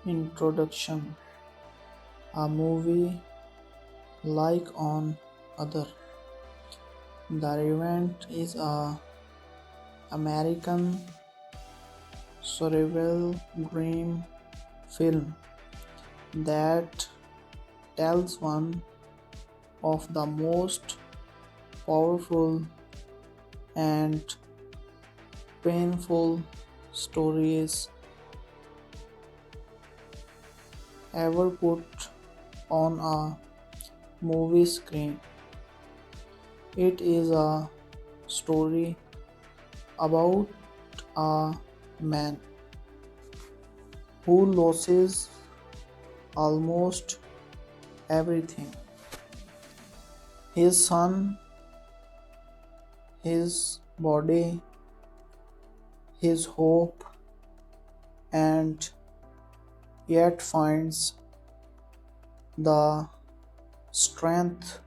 Introduction. A movie like on other. The Revenant is a American survival dream film that tells one of the most powerful and painful stories ever put on a movie screen. It is a story about a man who loses almost everything: his son, his body, his hope, and yet finds the strength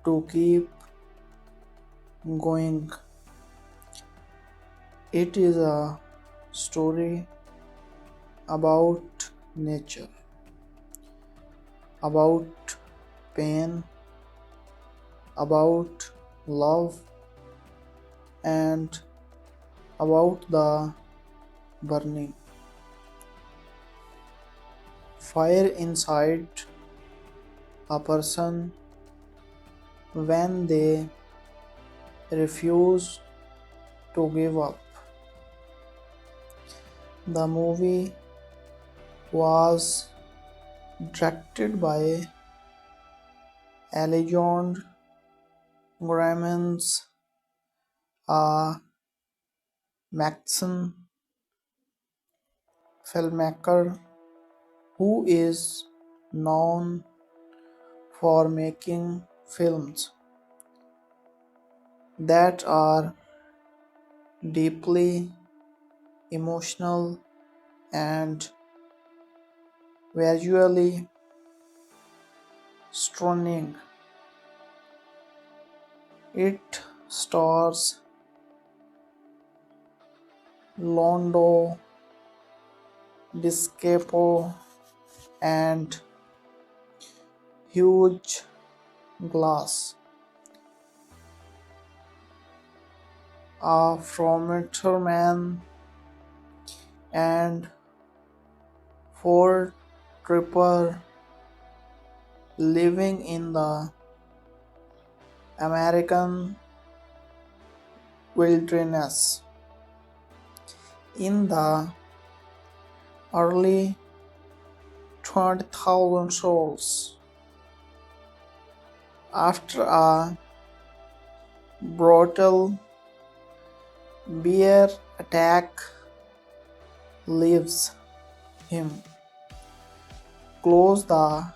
to keep going. It is a story about nature, about pain, about love, and about the burning fire inside a person when they refuse to give up. The movie was directed by Alejandro Gramans, a Mexican filmmaker who is known for making films that are deeply emotional and visually stunning. It stars Leonardo DiCaprio and Hugh Glass, a former man and four tripper living in the American wilderness in the early 20,000 souls. After a brutal bear attack leaves him close to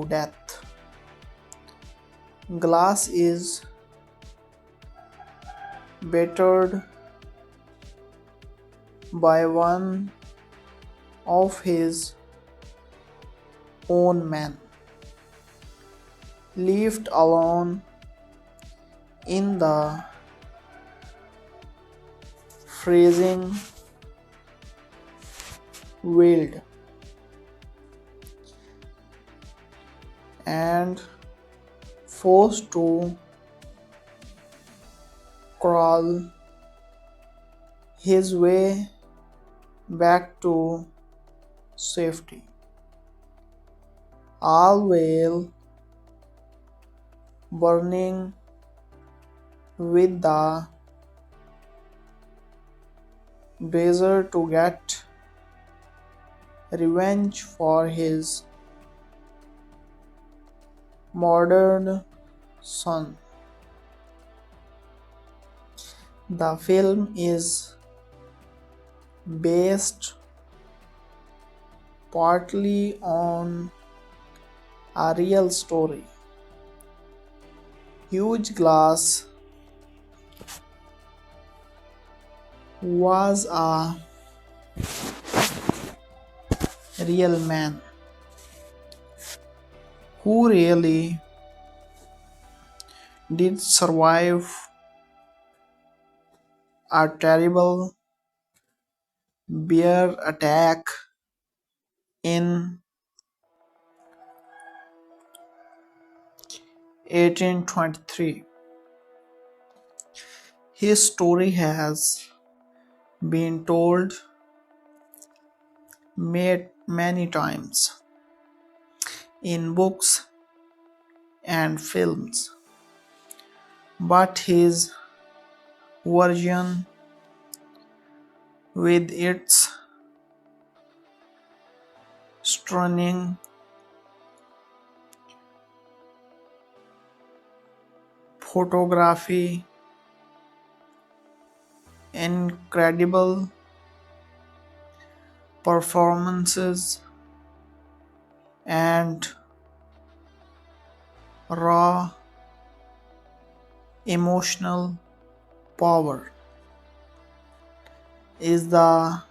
death, Glass is battered by one of his own men, left alone in the freezing wild, and forced to crawl his way back to safety, all while burning with the desire to get revenge for his murdered son. The film is based partly on a real story. Hugh Glass was a real man who really did survive a terrible bear attack in 1823. His story has been told many times in books and films, but his version, with its stunning photography, incredible performances, and raw emotional power, is the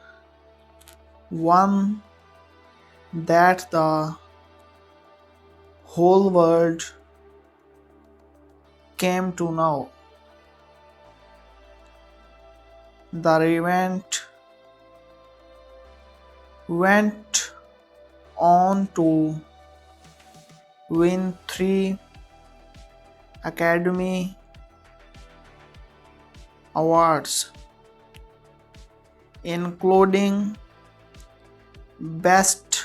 one that the whole world came to know. The Revenant went on to win 3 Academy Awards, including Best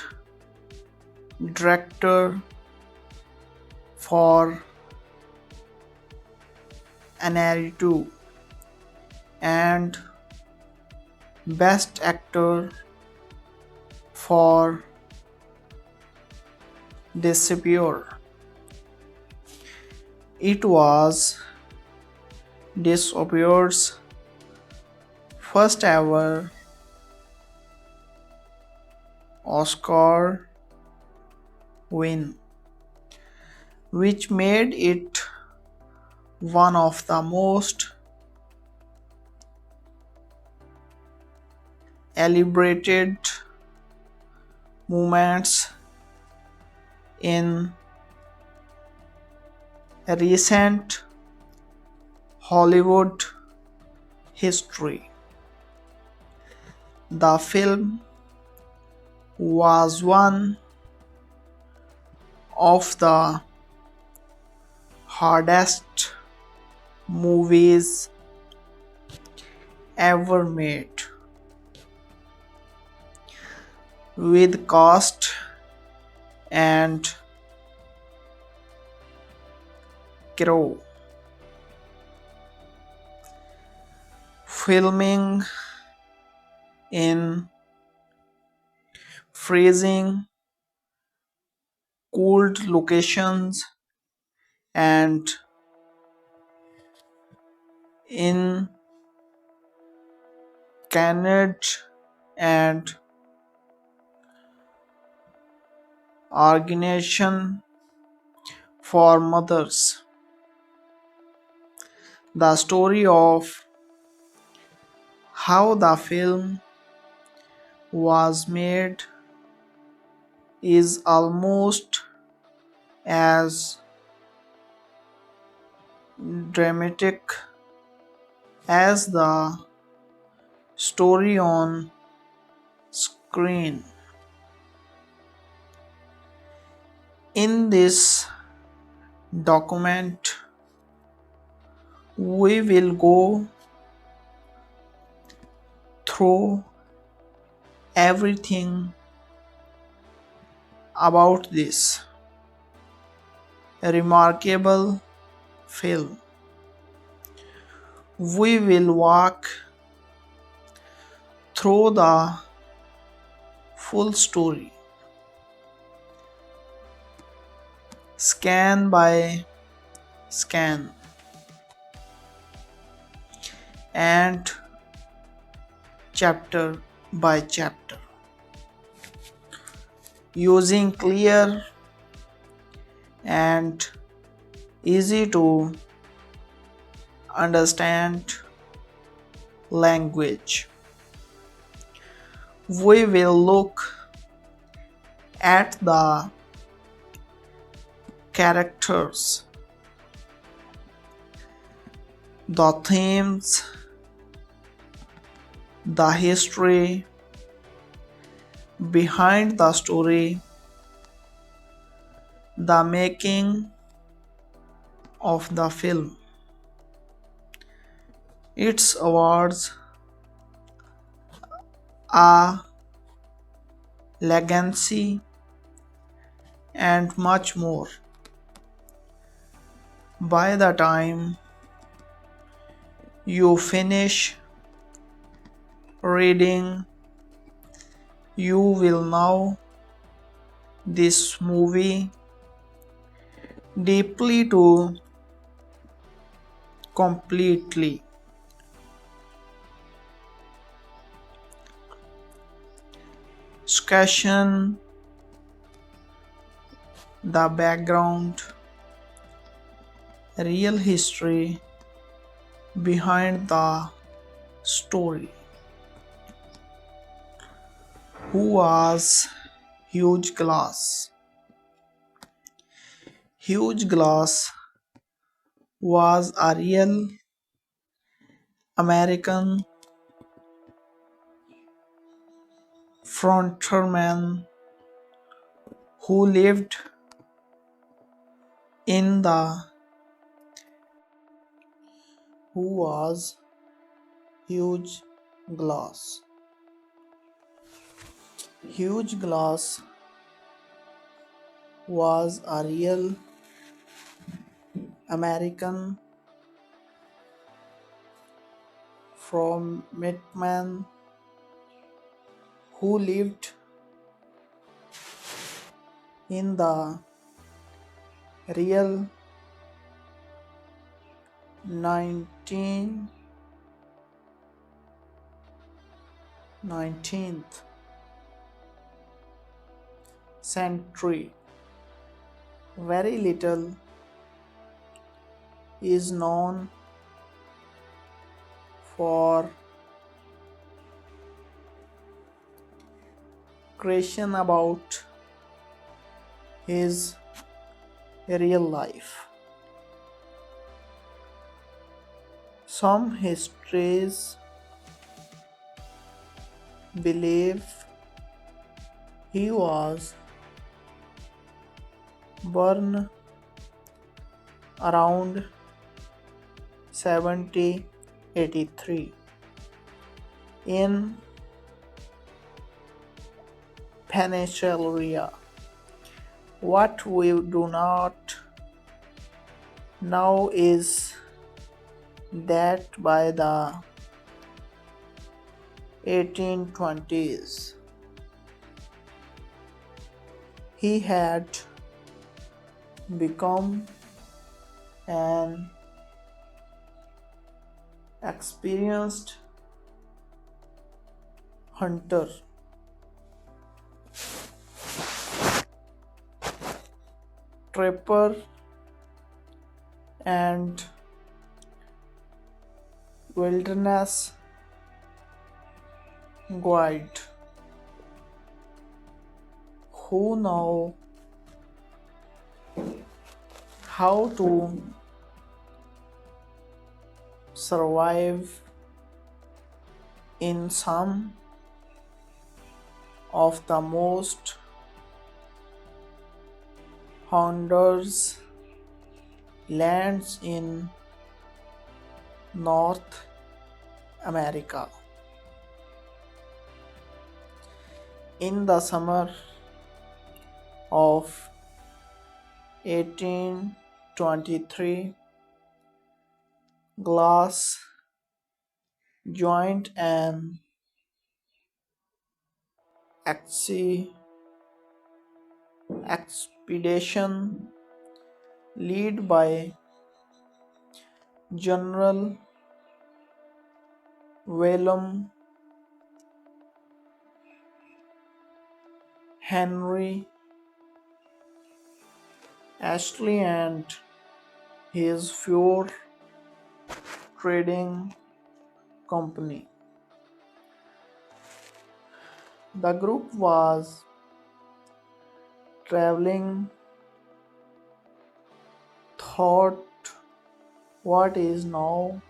Director for Iñárritu and Best Actor for Disappear. It was Disappear's first ever Oscar win, which made it one of the most celebrated moments in recent Hollywood history. The film was one of the hardest movies ever made, with cast and crew filming in freezing cold locations and in Canada and organization for mothers. The story of how the film was made is almost as dramatic as the story on screen. In this document, we will go through everything about this remarkable film. We will walk through the full story, scan by scan, and chapter by chapter, using clear and easy to understand language. We will look at the characters, the themes, the history behind the story, the making of the film, its awards, a legacy, and much more. By the time you finish reading, you will know this movie deeply to completely. Discussion, the background, real history behind the story. Who was Hugh Glass? Hugh Glass was a real American frontman who lived in the who was Hugh Glass. Hugh Glass was a real American frontman who lived in the real 19th century. Very little is known for creation about his real life. Some histories believe he was born around 7083 in Pennsylvania. What we do not know is that by the 1820s he had become an experienced hunter, trapper, and wilderness guide who know how to survive in some of the most honduras lands in North America. In the summer of 1823, Glass joined an expedition led by General William Henry Ashley and his fur trading company. The group was traveling through what is now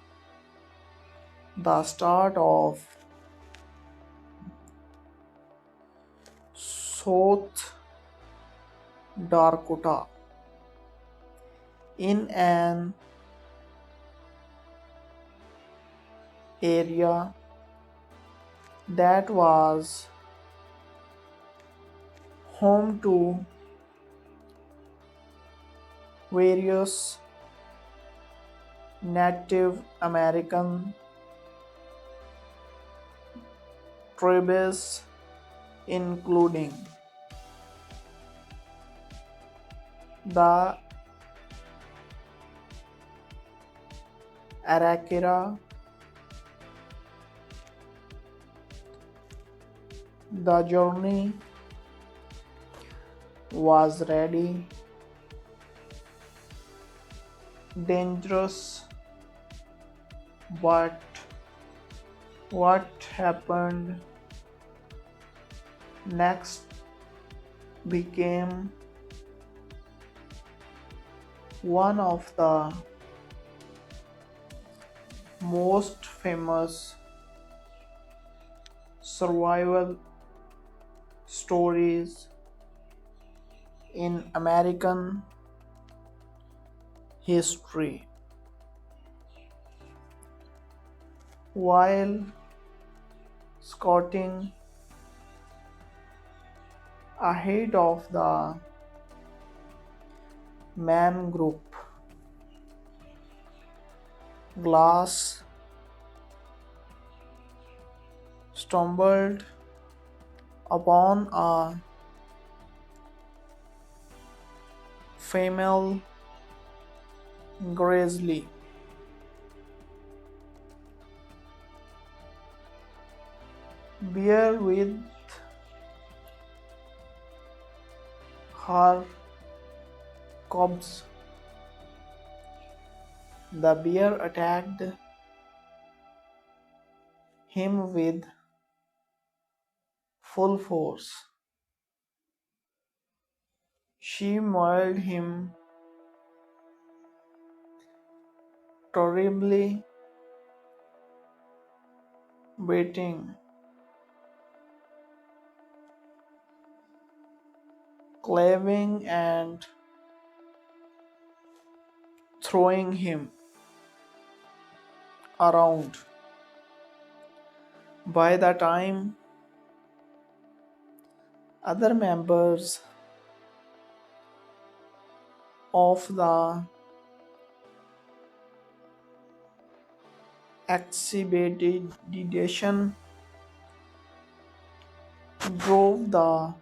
the start of South Dakota in an area that was home to various Native American tribes, including the Arakira, the journey was ready, dangerous, but what happened next became one of the most famous survival stories in American history. While scouting ahead of the main group, Glass stumbled upon a female grizzly bear with her cubs. The bear attacked him with full force. She mauled him terribly, beating, claving, and throwing him around. By the time other members of the expedition drove the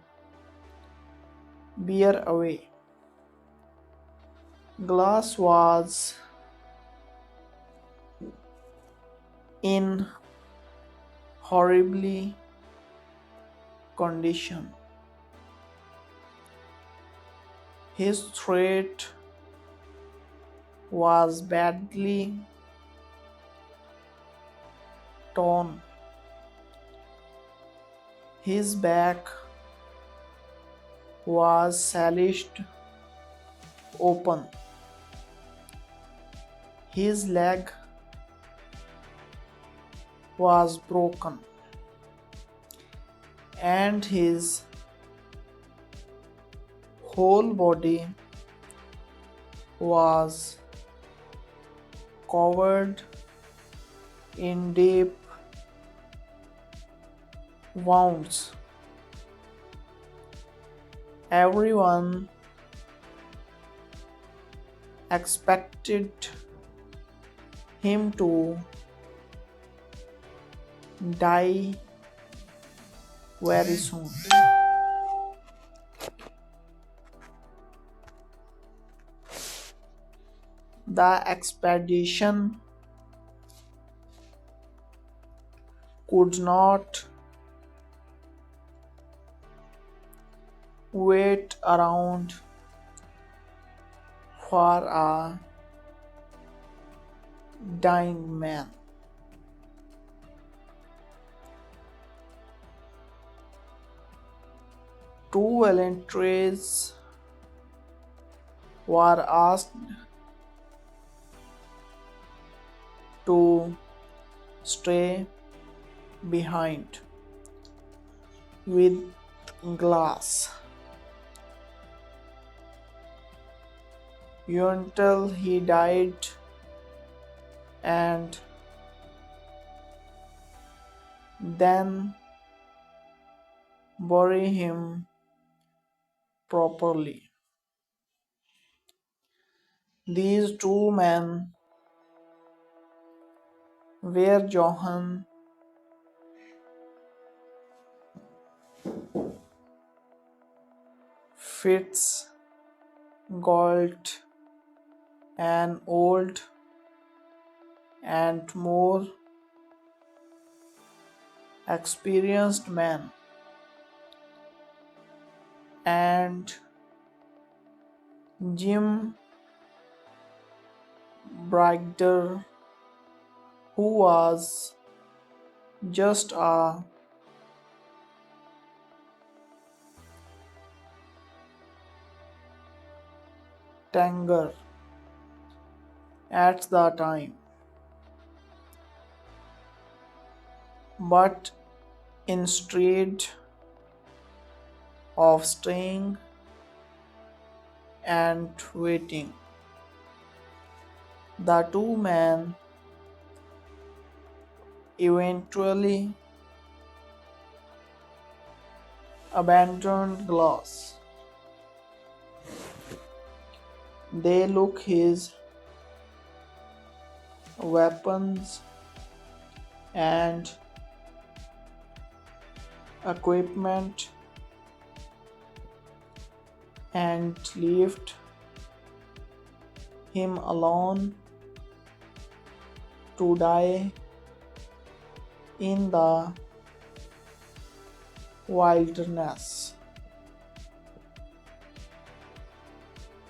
bear away, Glass was in horribly condition. His throat was badly torn. His back was slashed open. His leg was broken, and his whole body was covered in deep wounds. Everyone expected him to die very soon. The expedition could not wait around for a dying man. Two volunteers were asked to stay behind with Glass until he died and then bury him properly. These two men were Johann Fitzgerald, an old and more experienced man, and Jim Brigder, who was just a tanger at the time. But instead of staying and waiting, the two men eventually abandoned Glass. They took his weapons and equipment and left him alone to die in the wilderness.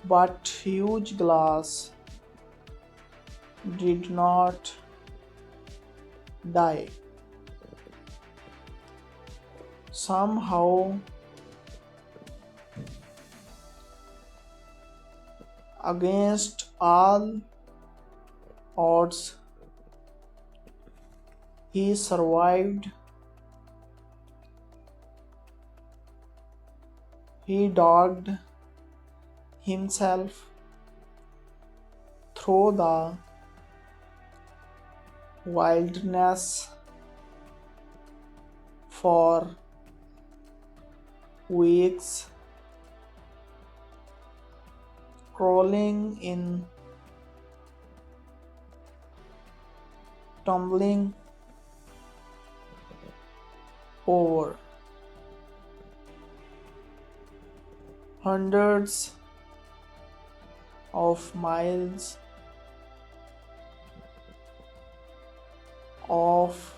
But Hugh Glass did not die. Somehow, against all odds, he survived. He dogged himself through the wilderness for weeks, crawling in, tumbling over hundreds of miles of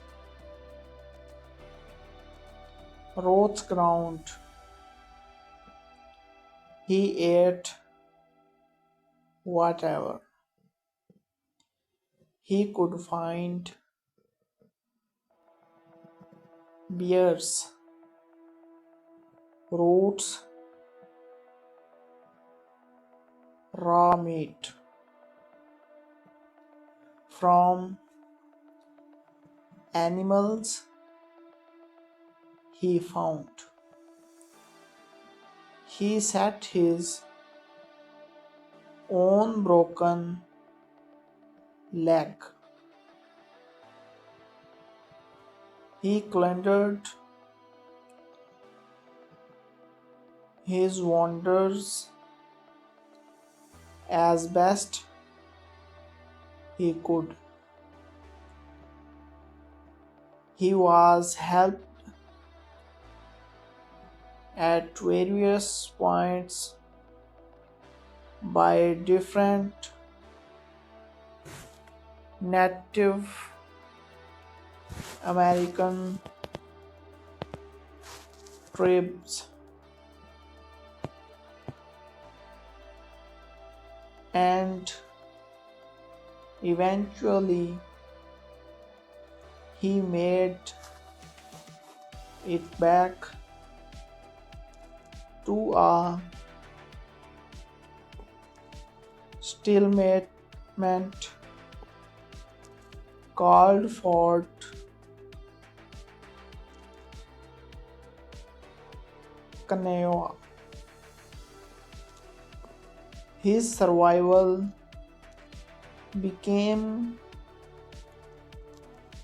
rough ground. He ate whatever he could find: bears, roots, raw meat from animals he found. He set his own broken leg. He cleaned his wounds as best he could. He was helped at various points by different Native American tribes, and eventually he made it back to a stalemate called Fort Kanawa. His survival became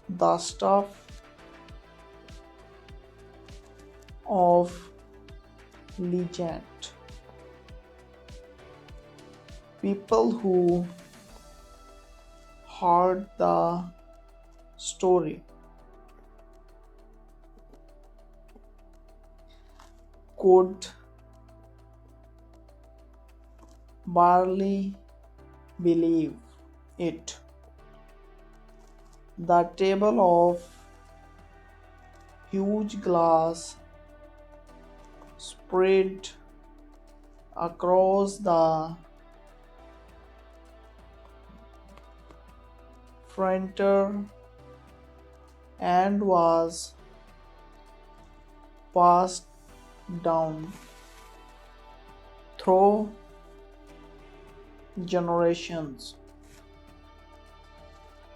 the stuff of legend. People who heard the story could barely believe it. The table of huge glass spread across the frontier and was passed down through generations.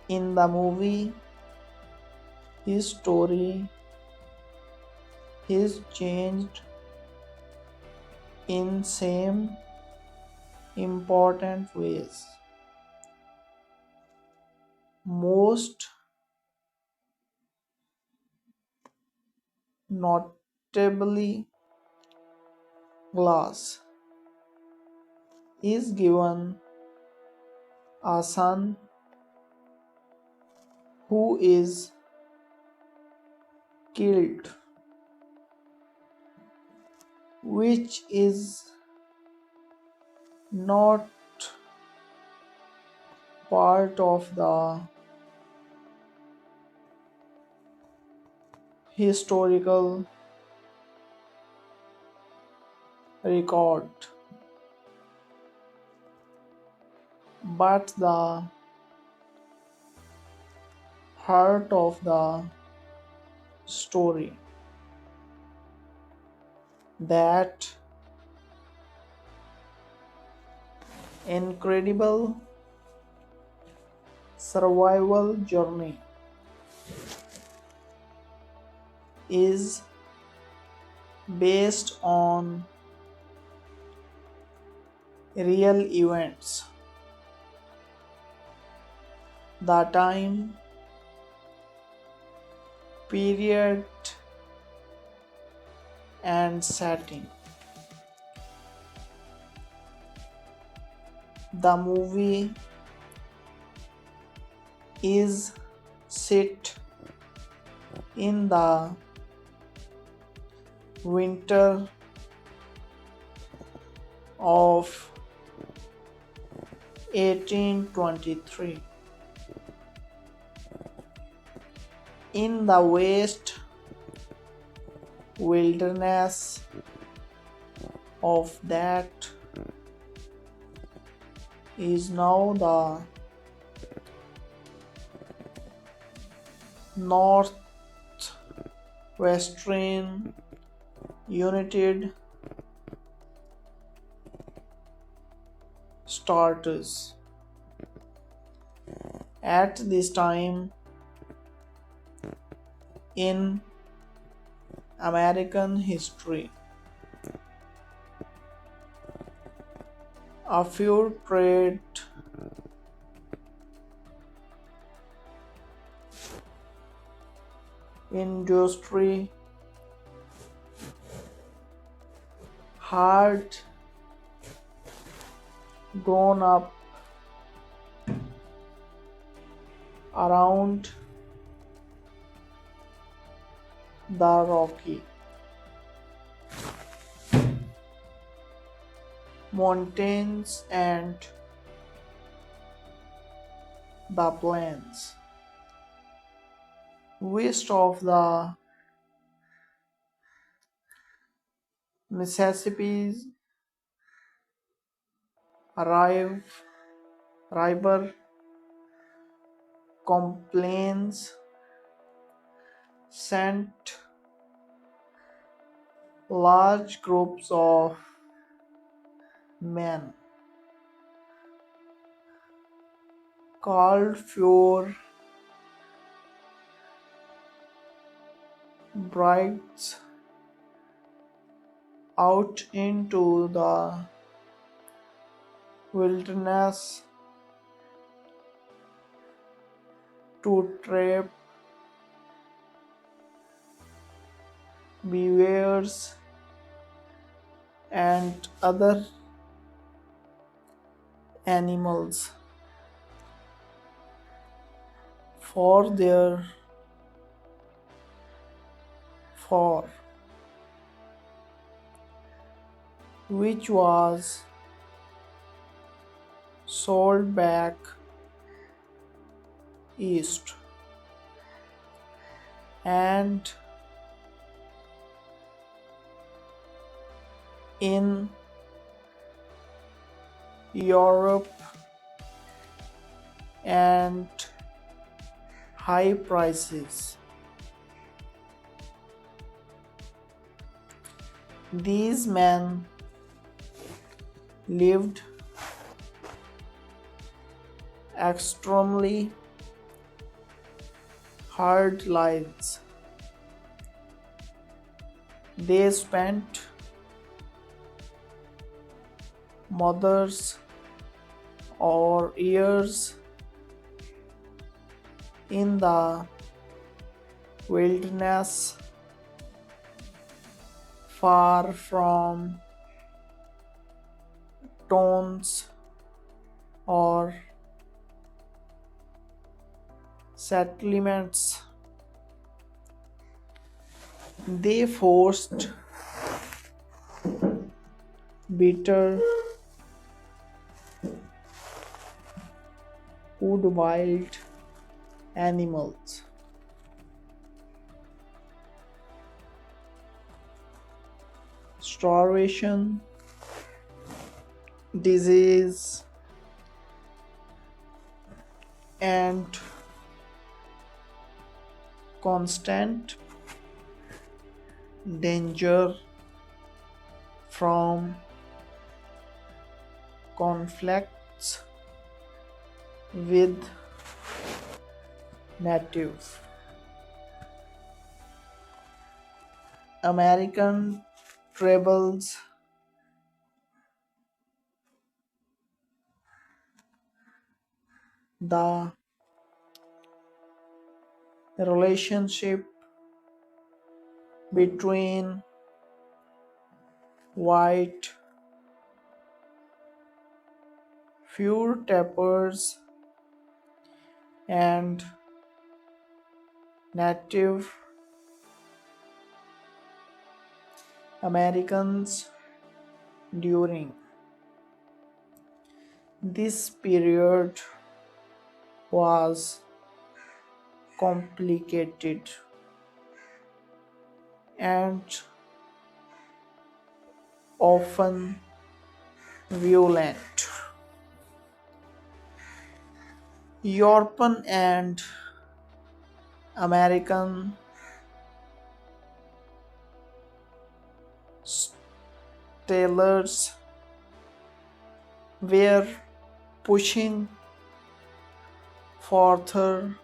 In the movie, his story is changed in same important ways. Most notably, Glass is given a son who is killed, which is not part of the historical record, but the heart of the story. That incredible survival journey is based on real events. The time period and setting. The movie is set in the winter of 1823 in the vast wilderness of that is now the northwestern United States. At this time in American history, a few trade industry had grown up around the Rocky Mountains and the plains west of the Mississippi River complains sent Large groups of men called for brides out into the wilderness to trap beavers and other animals for their fur, which was sold back east, and in Europe and high prices. These men lived extremely hard lives. They spent mothers or years in the wilderness, far from towns or settlements. They forced bitter food wild animals. Starvation, disease, and constant danger from conflicts with Native American tribals. The relationship between white fur tappers and Native Americans during this period was complicated and often violent. European and American settlers were pushing further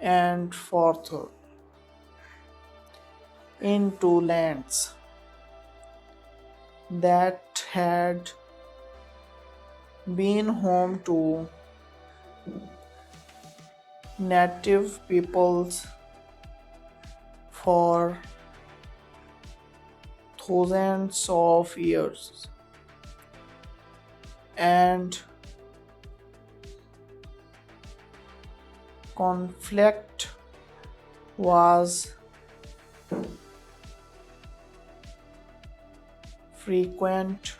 and further into lands that had been home to native peoples for thousands of years, and conflict was frequent.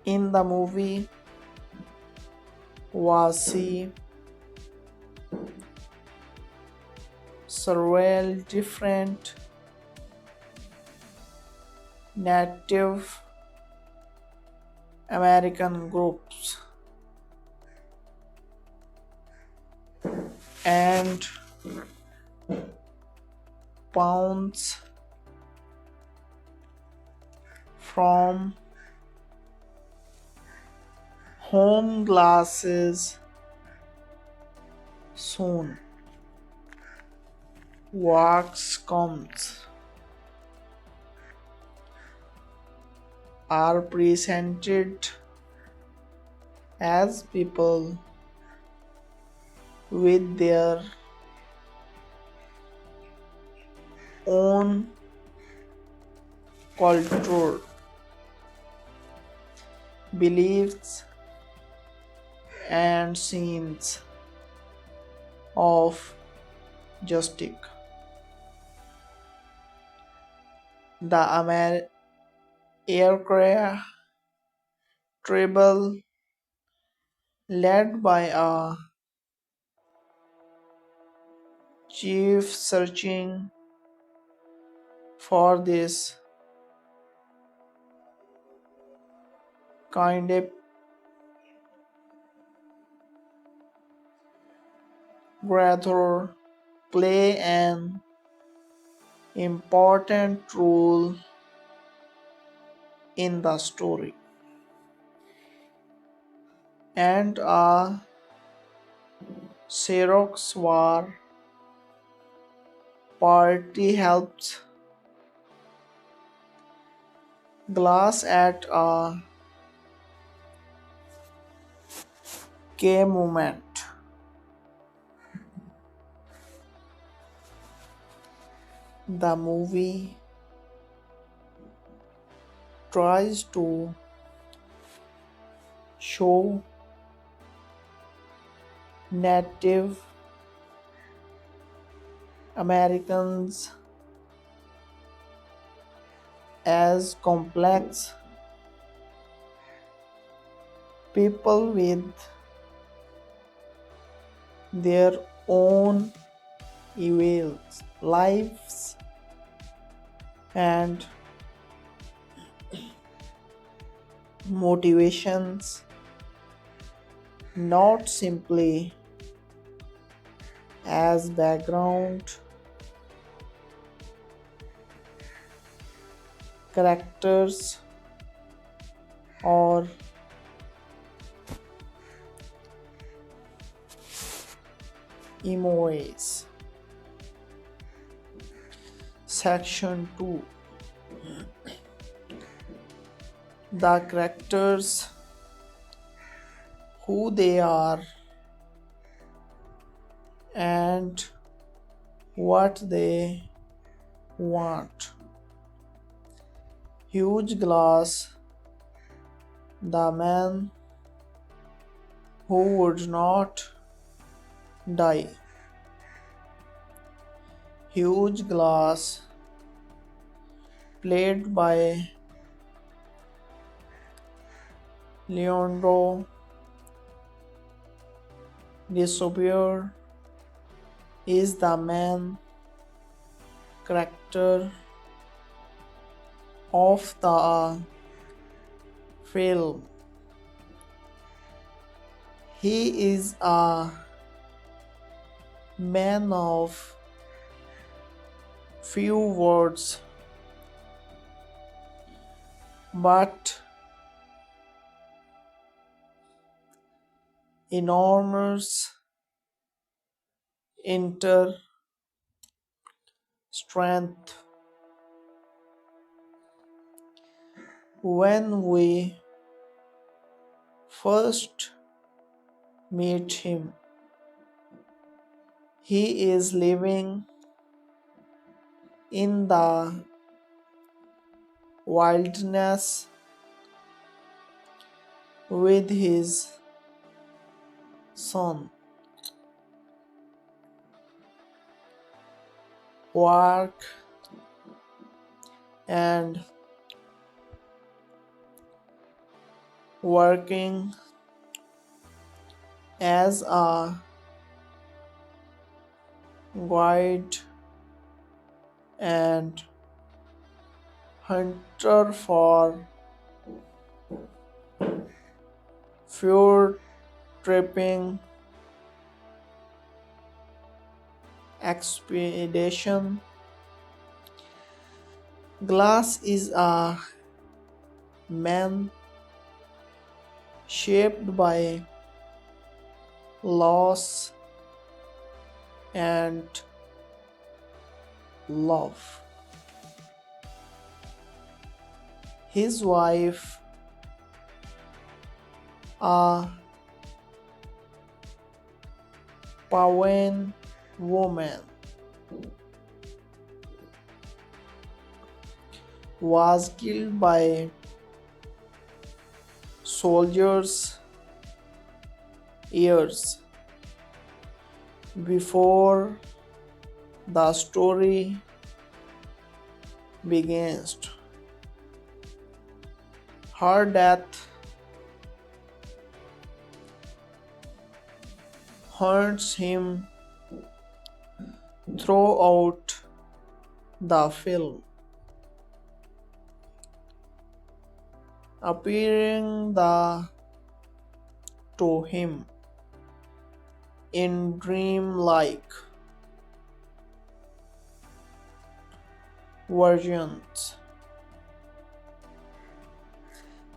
In the movie, Wasi several different Native American groups, and pounds from home glasses soon. Wax comes are presented as people with their own culture, beliefs, and scenes of justice. The aircraft tribal led by a chief searching for this kind of creature play an important role in the story, and a Xerox war party helps Glass at a key moment. The movie tries to show Native Americans as complex people with their own evils, lives, and motivations, not simply as background characters or emois. Section 2. The characters, who they are, and what they want. Hugh Glass, the man who would not die. Hugh Glass, played by Leonardo DiCaprio, is the main character of the film. He is a man of few words, but enormous inner strength. When we first meet him, he is living in the wilderness with his son, work, and working as a guide and hunter for fur trapping expedition. Glass is a man shaped by loss and love. His wife, a Pavan woman, was killed by soldiers years before the story begins. Her death haunts him throughout the film, appearing to him in dream-like versions.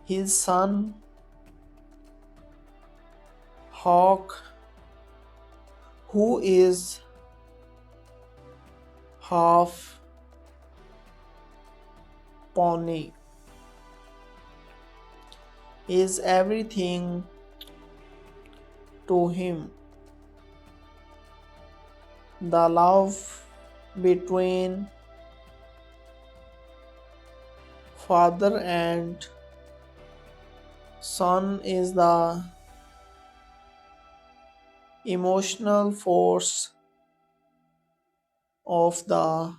His son Hawk, who is half pony, is everything to him. The love between father and son is the emotional force of the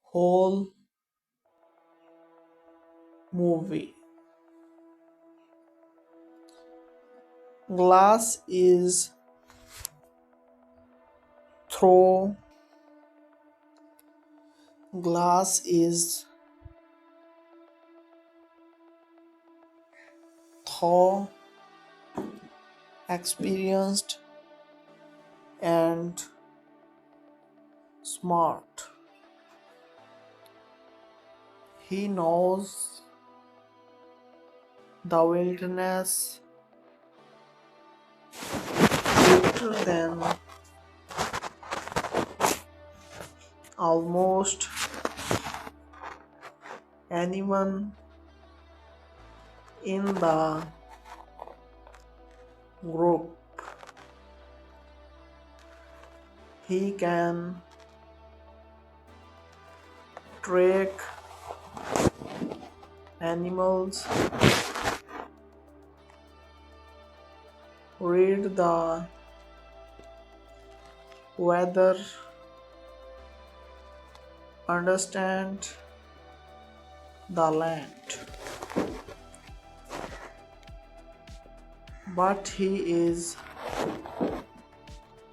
whole movie. Glass is through Glass is thought experienced and smart. He knows the wilderness better than almost anyone in the group. He can track animals, read the weather, understand the land. But he is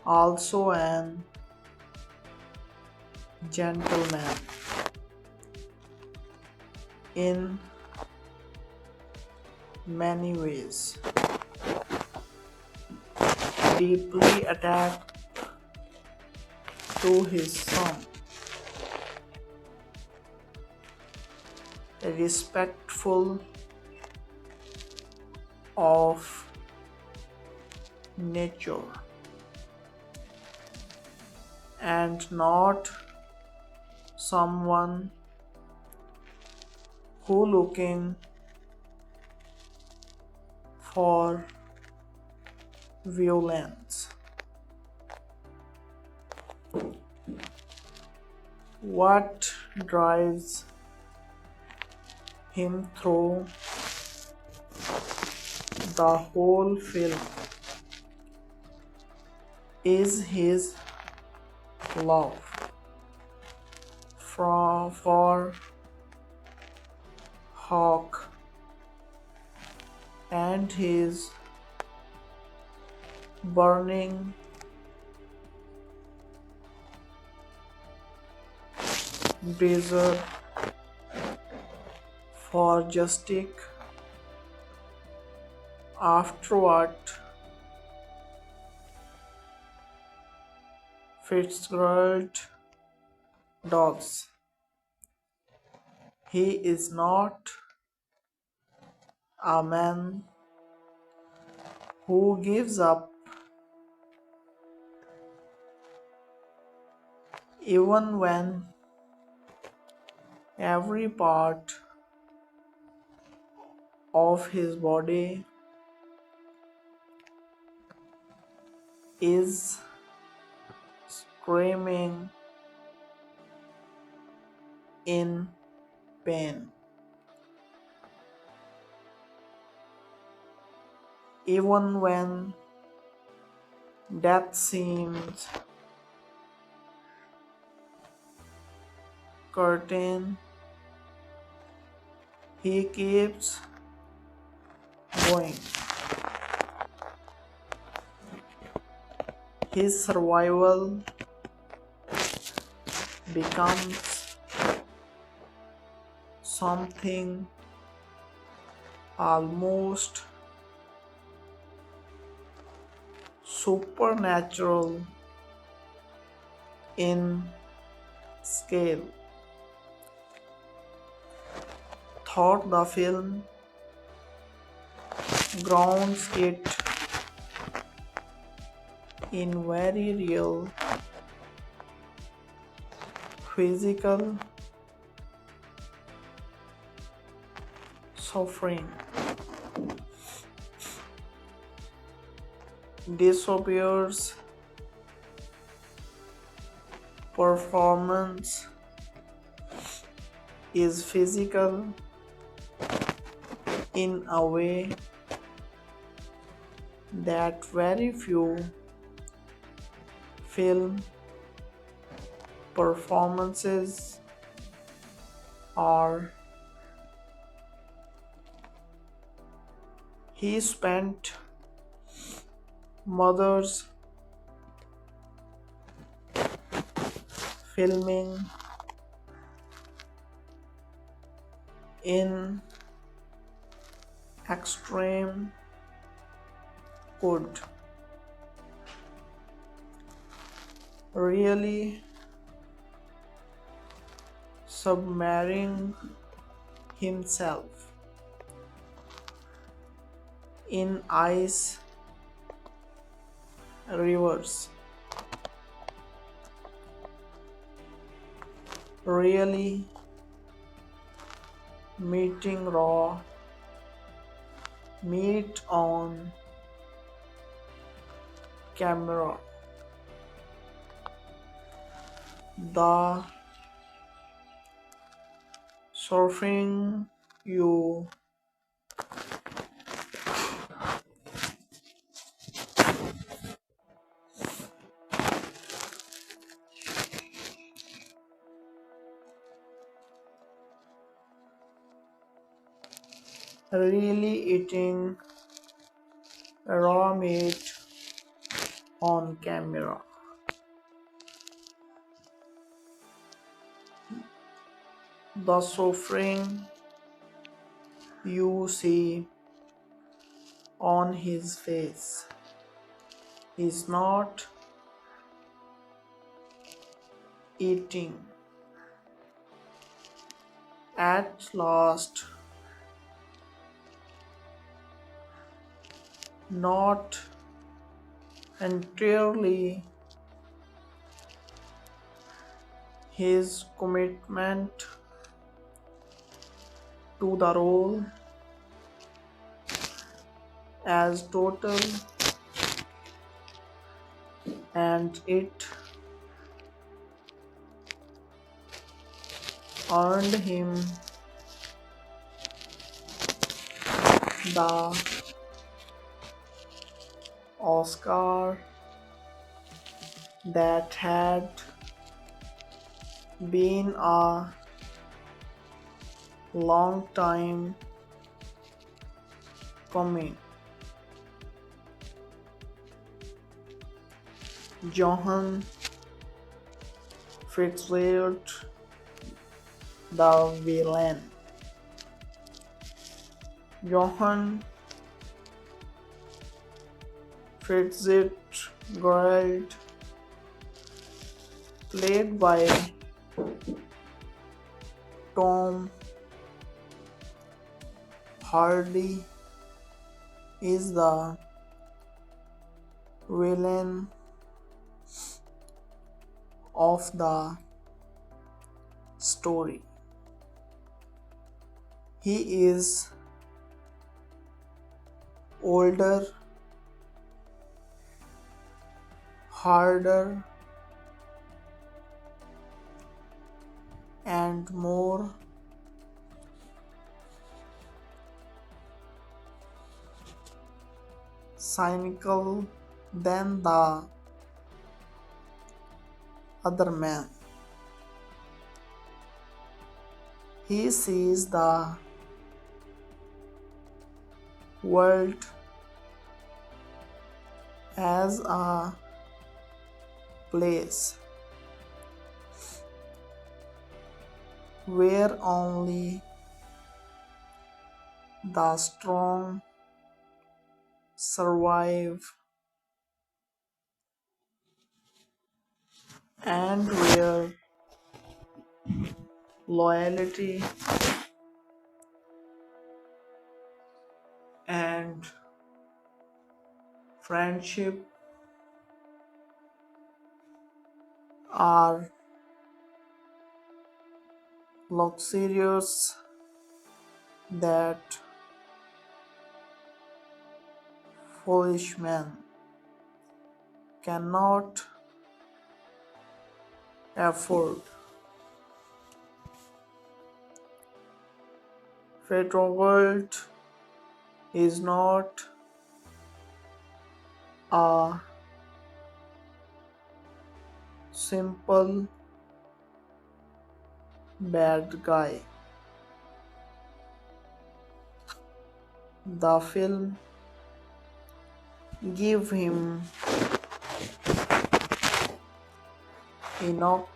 also an gentleman in many ways, deeply attached to his son, respectful of nature, and not someone who looking for violence. What drives him through the whole film is his love for Hawk and his burning desire for justice. Afterward, Fitzgerald dogs. He is not a man who gives up even when every part of his body is screaming in pain. Even when death seems certain, he keeps going. His survival becomes something almost supernatural in scale. Thought the film grounds it in very real physical suffering. Disappears performance is physical in a way that very few film performances are. He spent mothers filming in extreme could really submerging himself in ice rivers, really meeting raw meat on camera. The surfing you really eating raw meat on camera. The suffering you see on his face is not eating. At last, not entirely. His commitment to the role as total, and it earned him the Oscar that had been a long time coming. Johann Fitzgerald, the villain. Johann Fitzgerald, played by Tom Hardy is the villain of the story. He is older, harder, and more cynical than the other man. He sees the world as a place where only the strong survive and where loyalty and friendship are luxurious that foolish men cannot afford. World is not a simple bad guy. The film give him enough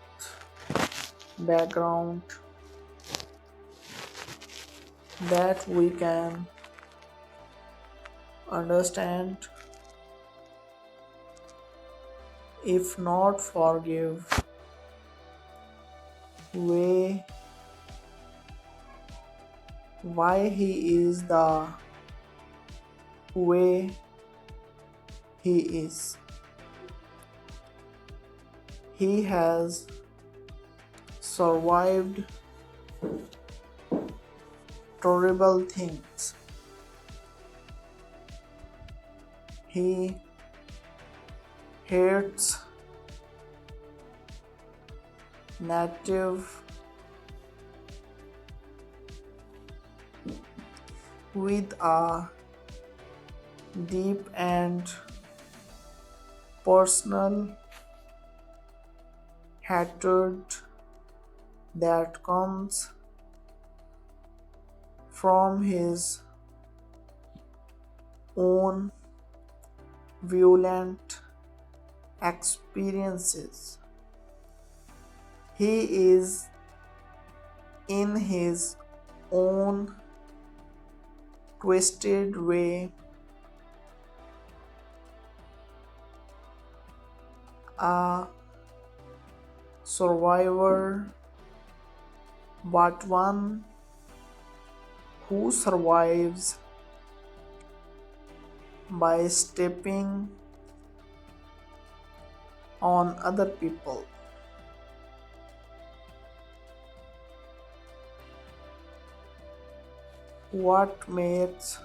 background that we can understand, if not forgive, way why he is the way he is. He has survived terrible things. He hates native with a deep and personal hatred that comes from his own violent experiences. He is in his own twisted way a survivor, but one who survives by stepping on other people. What makes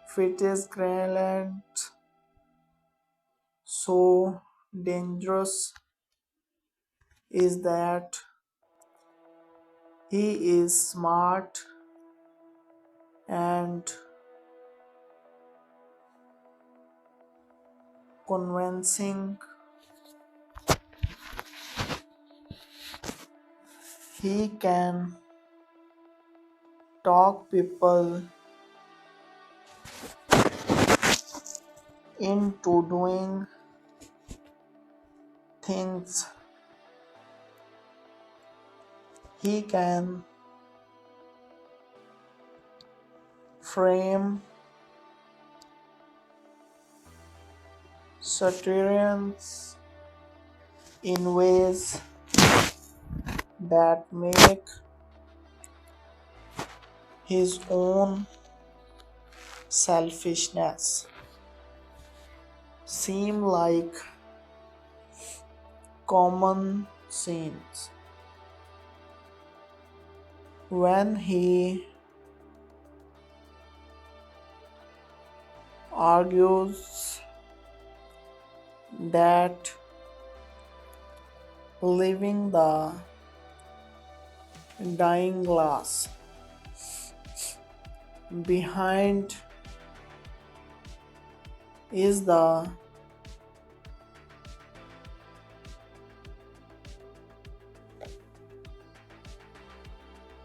Fitzgerald so dangerous is that he is smart and convincing. He can talk people into doing things. He can frame satirians in ways that make his own selfishness seem like common sense when he argues that leaving the dying glass behind is the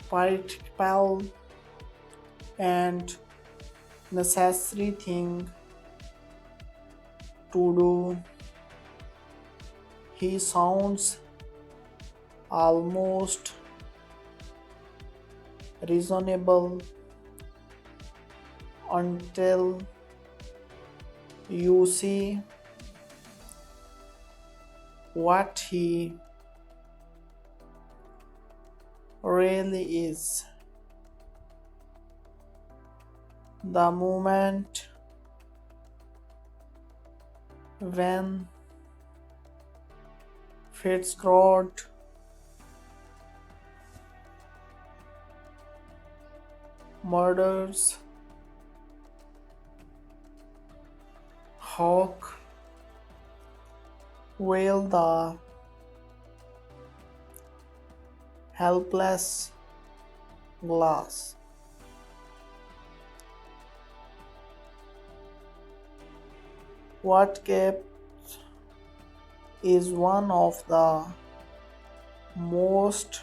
practical and necessary thing to do. He sounds almost reasonable until you see what he really is. The moment when Fitzgerald murders Hawk will the helpless glass what kept is one of the most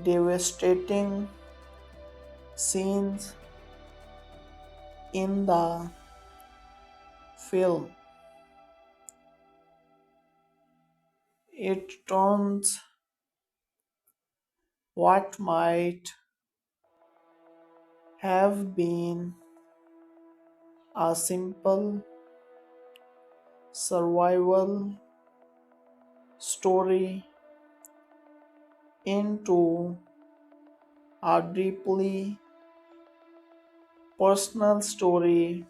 devastating scenes in the film. It turns what might have been a simple survival story into a deeply personal story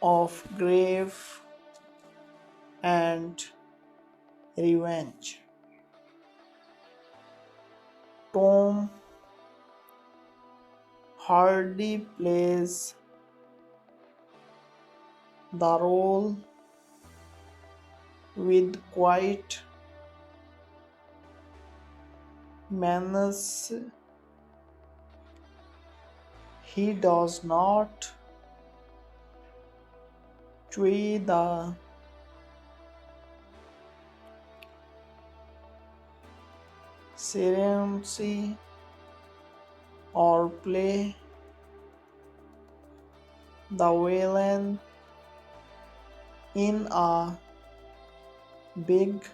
of grief and revenge. Tom Hardy plays the role with quiet menace. He does not chew the serenity or play the villain in a big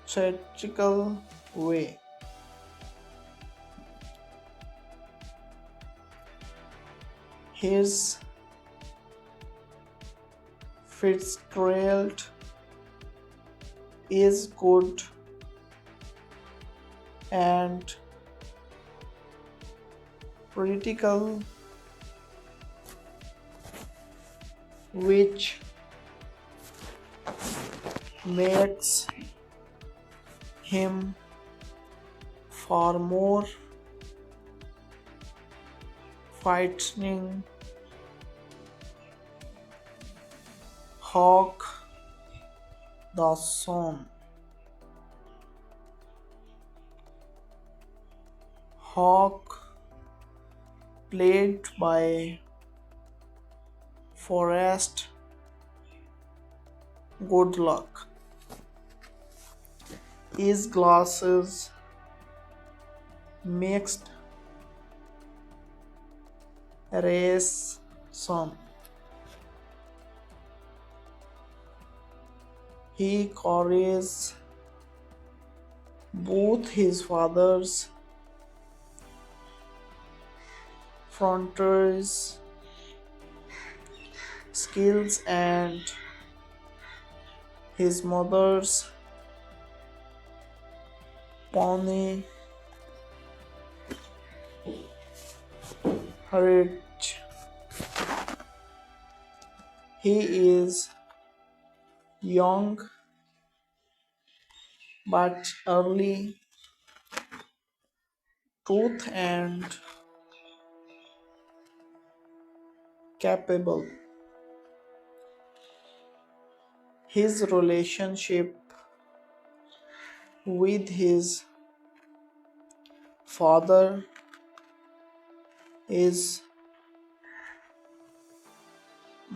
theatrical way. His Fitzgerald is good and critical, which makes him far more frightening. Hawk the Son. Hawk, played by Forrest Goodluck, is Glass's mixed race son. He carries both his father's frontiers skills and his mother's pony heritage. He is young but early truth and capable. His relationship with his father is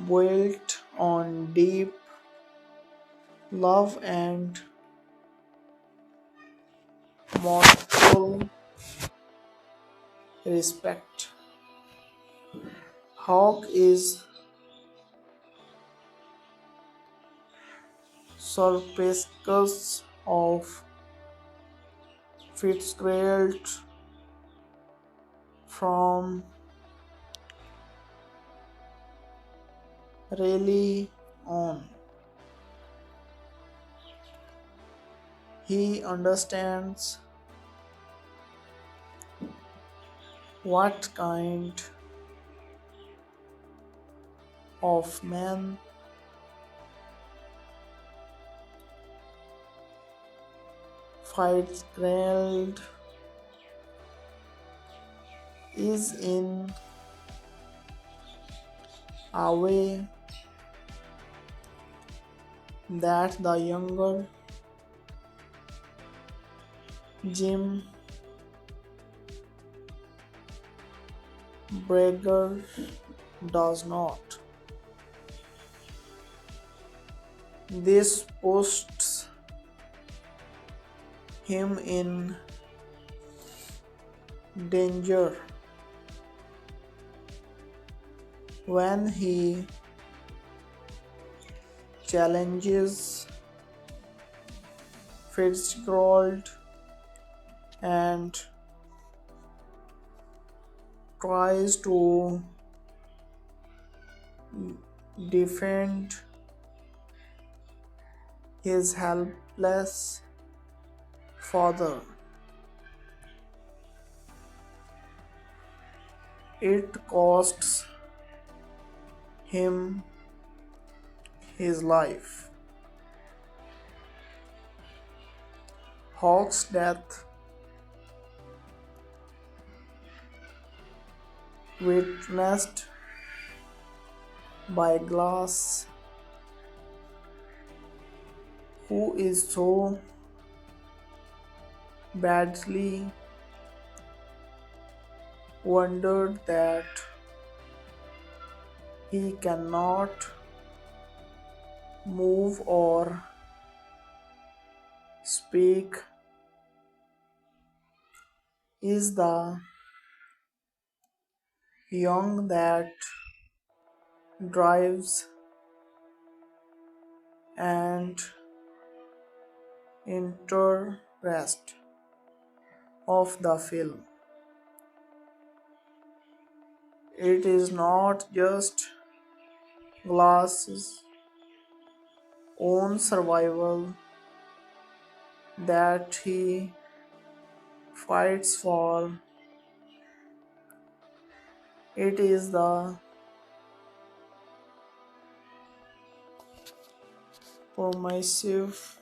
built on deep love and mutual respect. Hawk is suspicious of Fitzgerald from Raleigh on. He understands what kind of man Fitzgerald is in a way that the younger Jim Breger does not. This puts him in danger when he challenges Fitzgerald and tries to defend his helpless father. It costs him his life. Hawk's death, witnessed by Glass, who is so badly wounded that he cannot move or speak, is the young that drives and interest of the film. It is not just Glass's own survival that he fights for, it is the permissive